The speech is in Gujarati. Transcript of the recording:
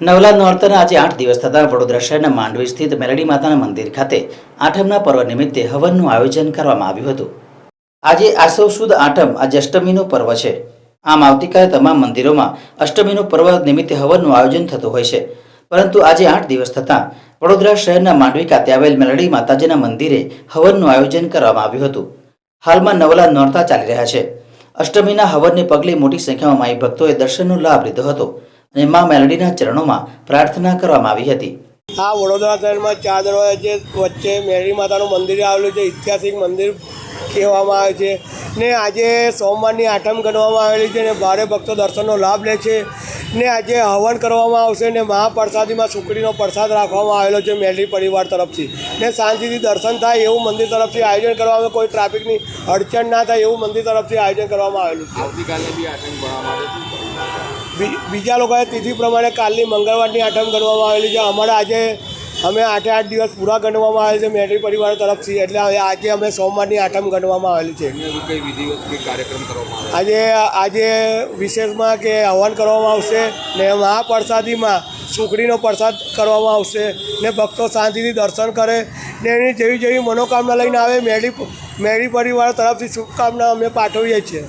નવલા નોરતાના આજે 8 દિવસ થતાં વડોદરા શહેરના માંડવી સ્થિત મેલડી માતાના મંદિર ખાતે આઠમના પર્વ નિમિત્તે હવનનું આયોજન કરવામાં આવ્યું હતું। આજે આસો સુદ આઠમ આજે અષ્ટમીનું પર્વ છે। આમ આવતીકાલે તમામ મંદિરોમાં અષ્ટમીનું પર્વ નિમિત્તે હવનનું આયોજન થતું હોય છે, પરંતુ આજે 8 દિવસ થતાં વડોદરા શહેરના માંડવી ખાતે આવેલ મેલડી માતાજીના મંદિરે હવનનું આયોજન કરવામાં આવ્યું હતું। હાલમાં નવલા નોરતા ચાલી રહ્યા છે। અષ્ટમીના હવનને પગલે મોટી સંખ્યામાં માઈ ભક્તોએ દર્શનનો લાભ લીધો હતો અને મા મેલડીના ચરણોમાં પ્રાર્થના કરવામાં આવી હતી। આ વડોદરા શહેરમાં 4 દરવાજા વચ્ચે મેલડી માતાનું મંદિર આવેલું છે। ઐતિહાસિક મંદિર કહેવામાં આવે છે ને આજે સોમવારની આઠમ ગણવામાં આવેલી છે ને ભારે ભક્તો દર્શનનો લાભ લે છે ને આજે હવન કરવામાં આવશે ને મહાપ્રસાદીમાં સુખડીનો પ્રસાદ રાખવામાં આવેલો છે મેલડી પરિવાર તરફથી ને શાંતિથી દર્શન થાય એવું મંદિર તરફથી આયોજન કરવામાં આવે, કોઈ ટ્રાફિકની અડચણ ના થાય એવું મંદિર તરફથી આયોજન કરવામાં આવેલું છે। આવતીકાલે બી આઠમ ગણવામાં આવે છે। બીજા લોકોએ તિથિ પ્રમાણે કાલની મંગળવારની આઠમ ગણવામાં આવેલી છે। અમારે આજે અમે 8 દિવસ પૂરા ગણવામાં આવે છે મેલડી પરિવાર તરફથી, એટલે આજે અમે સોમવારની આઠમ ગણવામાં આવેલી છે। કઈ વિધિવત કે કાર્યક્રમ કરવામાં આવે આજે વિશેષમાં કે હવન કરવામાં આવશે ને મહાપ્રસાદીમાં સુખડીનો પ્રસાદ કરવામાં આવશે ને ભક્તો શાંતિથી દર્શન કરે ને એની જેવી જેવી મનોકામના લઈને આવે મેલડી પરિવાર તરફથી શુભકામના અમે પાઠવીએ છીએ।